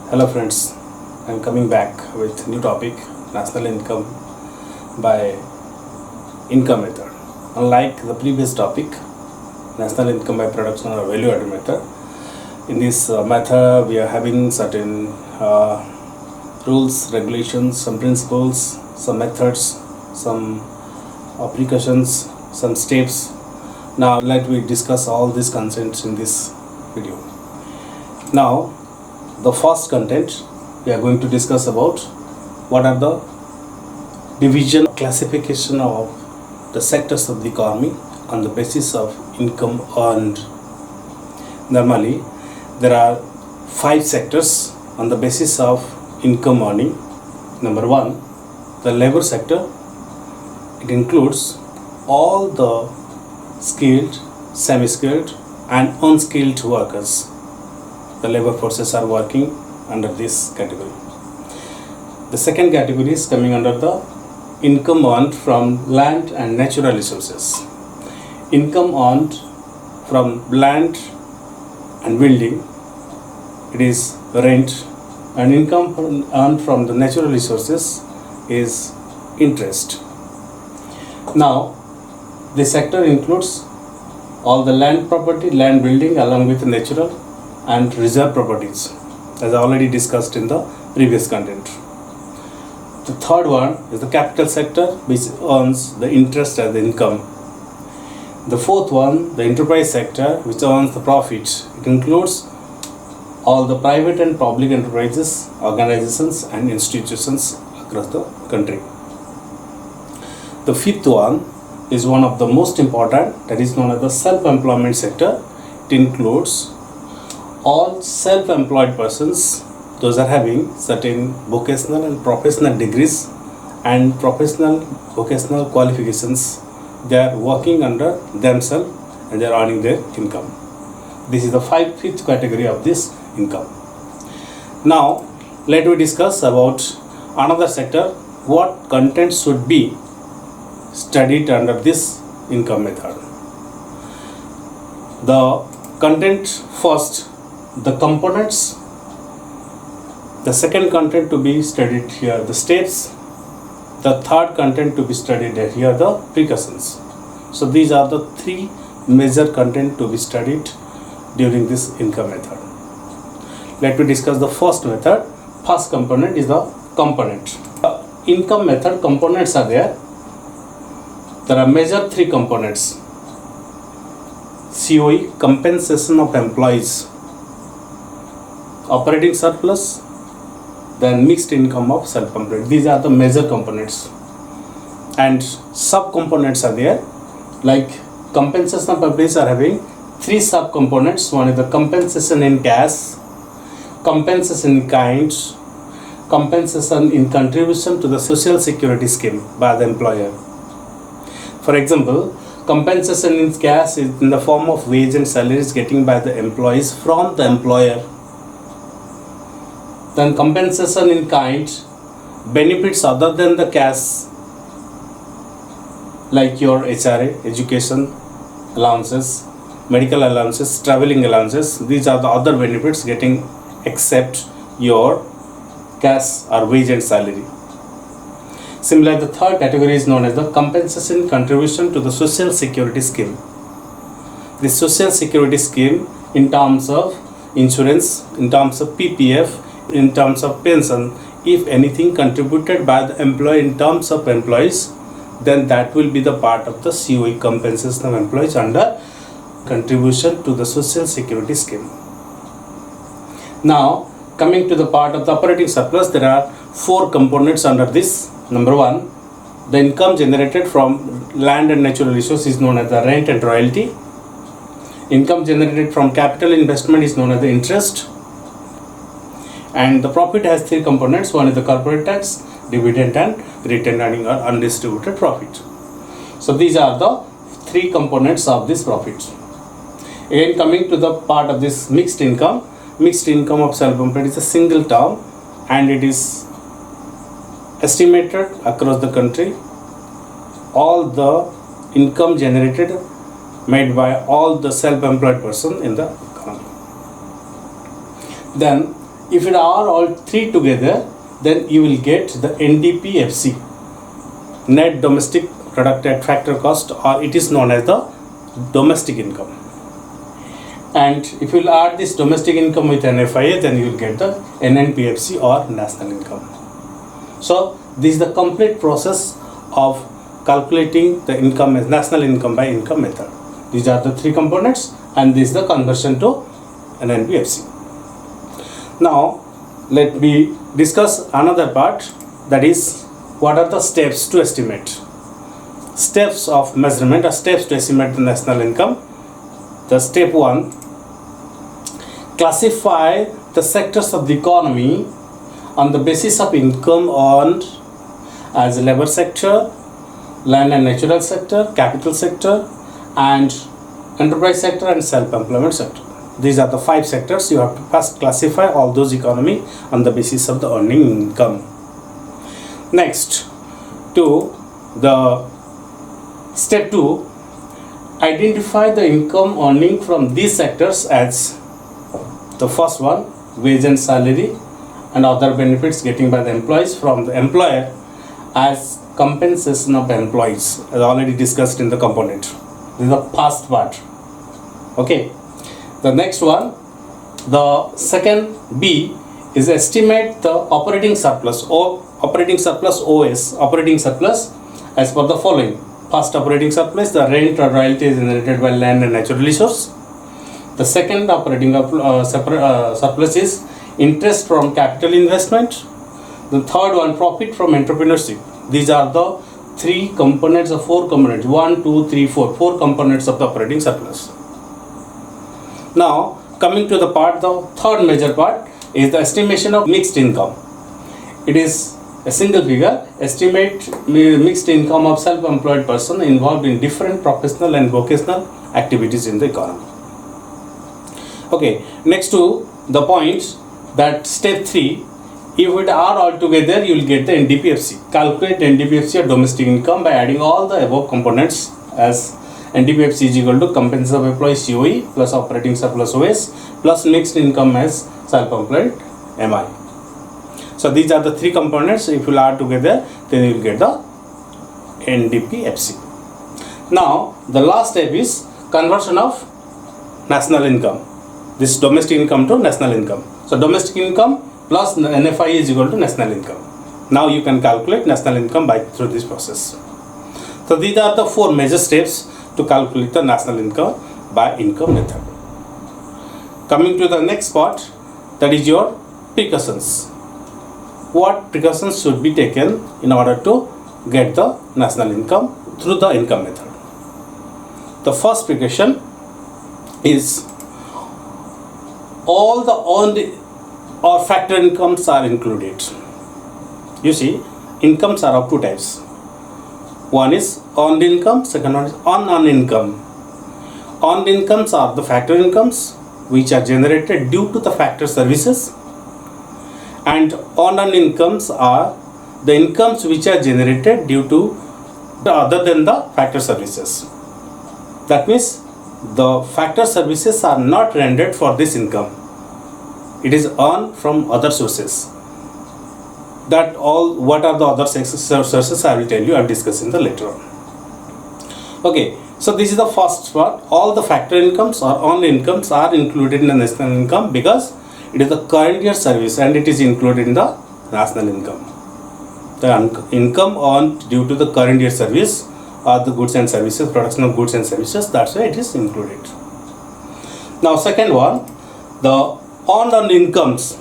Hello friends, I'm coming back with new topic, national income by income method. Unlike the previous topic, national income by production or value added method, in this method we are having certain rules, regulations, some principles, some methods, some precautions, some steps. Now let me discuss all these concepts in this video. Now the first content we are going to discuss about what are the division classification of the sectors of the economy on the basis of income earned. Normally there are 5 sectors on the basis of income earning. Number 1, the labor sector. It includes all the skilled, semi-skilled and unskilled workers. The labor forces are working under this category. The second category is coming under the income earned from land and natural resources. Income earned from land and building, it is rent, and income earned from the natural resources is interest. Now, this sector includes all the land property, land building along with natural and reserve properties, as I already discussed in the previous content. The third one is the capital sector, which earns the interest as the income. The fourth one, the enterprise sector, which earns the profit. It includes all the private and public enterprises, organizations and institutions across the country. The fifth one is one of the most important, that is known as the self-employment sector. It includes all self-employed persons, those are having certain vocational and professional degrees and professional vocational qualifications. They are working under themselves and they are earning their income. This is the fifth category of this income. Now let me discuss about another sector, what content should be studied under this income method. The content first, the components. The second content to be studied here, the steps. The third content to be studied here, the precautions. So these are the 3 major content to be studied during this income method. Let me discuss the first method. First component is the component. The income method components are there. There are major 3 components. COE, compensation of employees, operating surplus, then mixed income of self-employed. These are the major components, and sub-components are there, like compensation of employees are having 3 sub-components. One is the compensation in cash, compensation in kind, compensation in contribution to the social security scheme by the employer. For example, compensation in cash is in the form of wage and salaries getting by the employees from the employer. Then compensation in kind, benefits other than the cash, like your HRA, education allowances, medical allowances, traveling allowances. These are the other benefits getting except your cash or wage and salary. Similarly, the third category is known as the compensation contribution to the social security scheme. The social security scheme in terms of insurance, in terms of PPF, in terms of pension, if anything contributed by the employee in terms of employees, then that will be the part of the COE, compensation of employees under contribution to the social security scheme. Now coming to the part of the operating surplus, there are 4 components under this. Number 1, the income generated from land and natural resources is known as the rent and royalty. Income generated from capital investment is known as the interest. And the profit has 3 components. One is the corporate tax, dividend and retained earning or undistributed profit. So these are the 3 components of this profit. Again, coming to the part of this mixed income of self-employed is a single term and it is estimated across the country. All the income generated made by all the self-employed person in the economy. Then If it are all three together, then you will get the NDPFC, net domestic product at factor cost, or it is known as the domestic income. And if you will add this domestic income with NFIA, then you will get the NNPFC or national income. So this is the complete process of calculating the income as national income by income method. These are the three components, and this is the conversion to NNPFC. Now let me discuss another part, that is what are the steps to estimate. Steps of measurement or steps to estimate the national income. The step 1, classify the sectors of the economy on the basis of income earned as labor sector, land and natural sector, capital sector, and enterprise sector and self-employment sector. These are the 5 sectors. You have to first classify all those economy on the basis of the earning income. Next, to the step 2, identify the income earning from these sectors as the first one, wage and salary and other benefits getting by the employees from the employer as compensation of employees, as already discussed in the component. This is the first part. Okay. The next one, the second B, is estimate the operating surplus or operating surplus OS, operating surplus as per the following. First operating surplus, the rent or royalties generated by land and natural resource. The second operating surplus is interest from capital investment. The third one, profit from entrepreneurship. These are the 3 components of 4 components, 1, 2, 3, 4 components of the operating surplus. Now coming to the part, the third major part is the estimation of mixed income. It is a single figure, estimate mixed income of self-employed person involved in different professional and vocational activities in the economy. Okay, next to the points, that step 3, if it are all together, you will get the NDPFC. Calculate NDPFC or domestic income by adding all the above components, as NDPFC is equal to compensation of employees COE plus operating surplus OS plus mixed income as self-employed MI. So these are the 3 components. If you add together, then you will get the NDPFC. Now the last step is conversion of national income. This domestic income to national income. So domestic income plus NFI is equal to national income. Now you can calculate national income by through this process. So these are the 4 major steps to calculate the national income by income method. Coming to the next part, that is your precautions. What precautions should be taken in order to get the national income through the income method? The first precaution is all the earned or factor incomes are included. You see, incomes are of 2 types. One is earned income, second one is unearned income. Earned incomes are the factor incomes which are generated due to the factor services, and unearned incomes are the incomes which are generated due to the other than the factor services. That means the factor services are not rendered for this income. It is earned from other sources. That all, what are the other sources, I will tell you, I will discuss in the later on. Okay, so this is the first part. All the factor incomes or earned incomes are included in the national income because it is the current year service and it is included in the national income. The income earned due to the current year service are the goods and services, production of goods and services, that's why it is included. Now second one, the unearned incomes.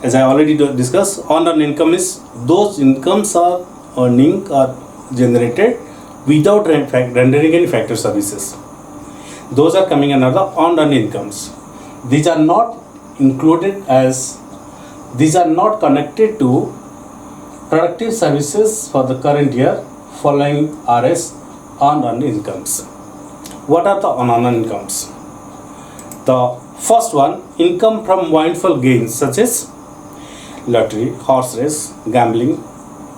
As I already discussed, unearned income is those incomes are earning or generated without rendering any factor services. Those are coming under the unearned incomes. These are not included as, these are not connected to productive services for the current year following RS unearned incomes. What are the unearned incomes? The first one, income from windfall gains such as lottery, horse race, gambling.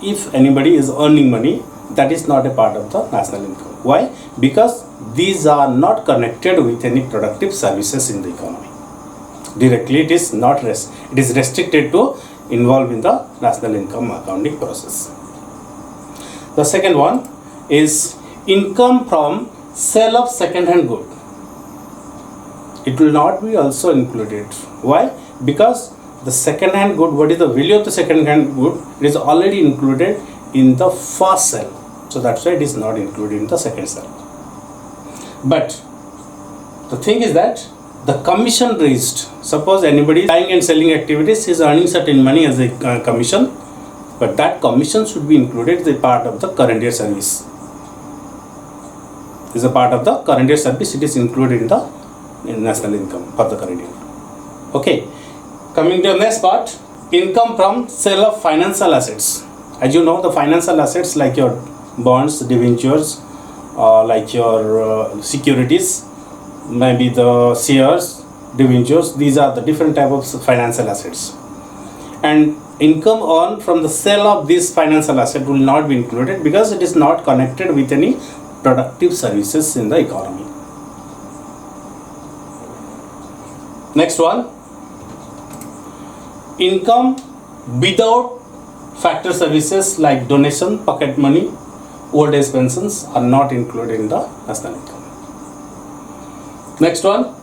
If anybody is earning money, that is not a part of the national income. Why? Because these are not connected with any productive services in the economy. directly. It is not it is restricted to involve in the national income accounting process. The second one is income from sale of second hand good. It will not be also included. Why? Because the second hand good, what is the value of the second hand good? It is already included in the first sale. So that's why it is not included in the second sale. But the thing is that the commission raised, suppose anybody is buying and selling activities, is earning certain money as a commission, but that commission should be included as a part of the current year service. Is a part of the current year service. It is included in the national income for the current year. Okay. Coming to the next part, income from sale of financial assets. As you know, the financial assets like your bonds, debentures, like your securities, maybe the shares, debentures, these are the different type of financial assets. And income earned from the sale of this financial asset will not be included because it is not connected with any productive services in the economy. Next one, income without factor services like donation, pocket money, old age pensions are not included in the national income. Next one,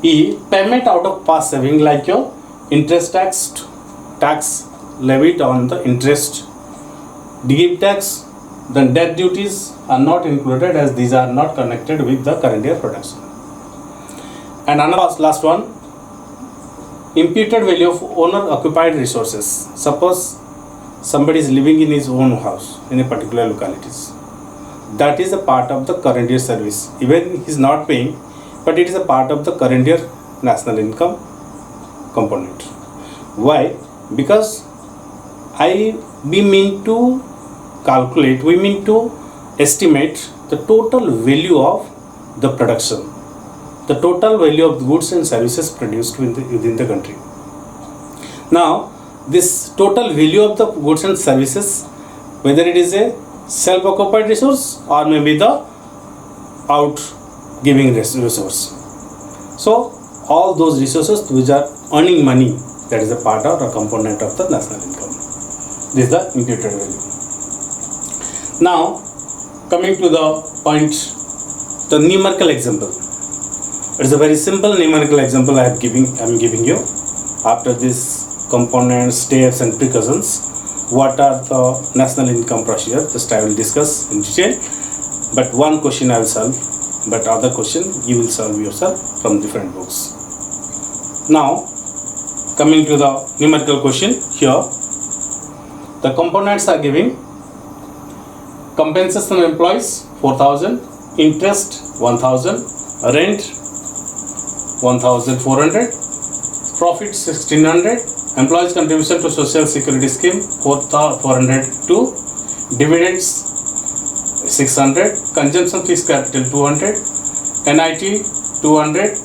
E, payment out of past saving like your interest tax levied on the interest, give tax, then death duties are not included as these are not connected with the current year production. And another last one, imputed value of owner occupied resources. Suppose somebody is living in his own house in a particular localities. That is a part of the current year service. Even he is not paying, but it is a part of the current year national income component. Why? Because we mean to estimate the total value of the production, the total value of the goods and services produced within the country. Now, this total value of the goods and services, whether it is a self-occupied resource or maybe the out-giving resource. So, all those resources which are earning money, that is a part or a component of the national income. This is the imputed value. Now, coming to the point, the numerical example. It is a very simple numerical example I am giving you. After this components, steps and precautions, what are the national income procedure? Just I will discuss in detail. But one question I will solve, but other question you will solve yourself from different books. Now, coming to the numerical question here, the components are giving compensation of employees 4,000, interest 1,000, rent 1,400, profit 1,600, employees contribution to social security scheme 402, dividends 600, consumption fixed capital 200, NIT 200,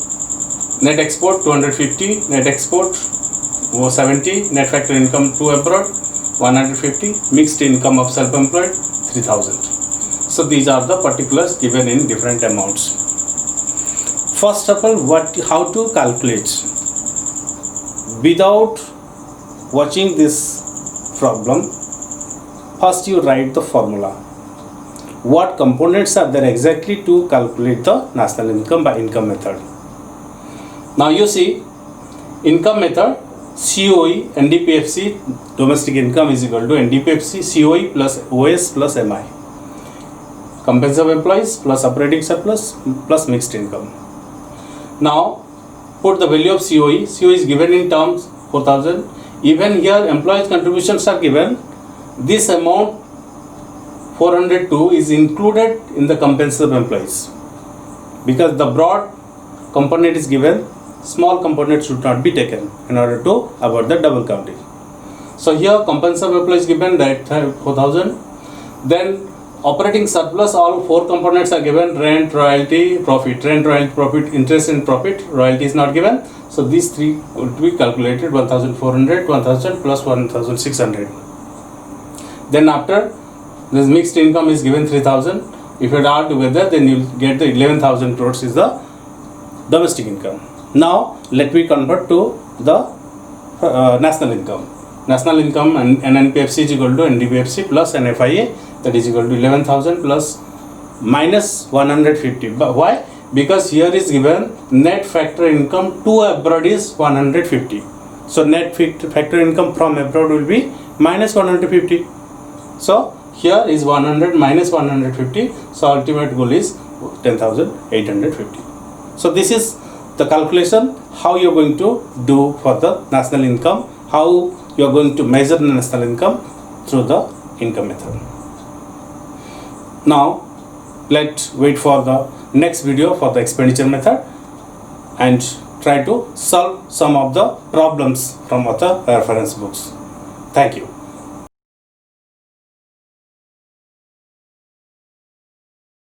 net export 250, net export 70, net factor income to abroad 150, mixed income of self-employed 3,000. So these are the particulars given in different amounts. First of all, how to calculate? Without watching this problem, first you write the formula. What components are there exactly to calculate the national income by income method? Now you see, income method, COE, NDPFC, domestic income is equal to NDPFC, COE plus OS plus MI. Compensation of employees plus operating surplus plus mixed income. Now, put the value of COE. COE is given in terms 4,000. Even here, employees' contributions are given. This amount 402 is included in the compensation of employees. Because the broad component is given, small component should not be taken in order to avoid the double counting. So here, compensation of employees given that 4,000. Then operating surplus, all four components are given: rent, royalty, profit. Rent, royalty, profit, interest and profit. Royalty is not given. So these three would be calculated: 1,400, 1,000 plus 1,600. Then after this mixed income is given 3,000. If you add all together, then you will get the 11,000 crores is the domestic income. Now let me convert to the national income. National income and NNPFC is equal to NDPFC plus NFIA, that is equal to 11,000 plus minus 150. But why? Because here is given net factor income to abroad is 150. So net factor income from abroad will be minus 150. So here is 100 minus 150. So ultimate goal is 10,850. So this is the calculation how you are going to do for the national income, how you are going to measure the national income through the income method. Now let's wait for the next video for the expenditure method and try to solve some of the problems from other reference books. Thank you.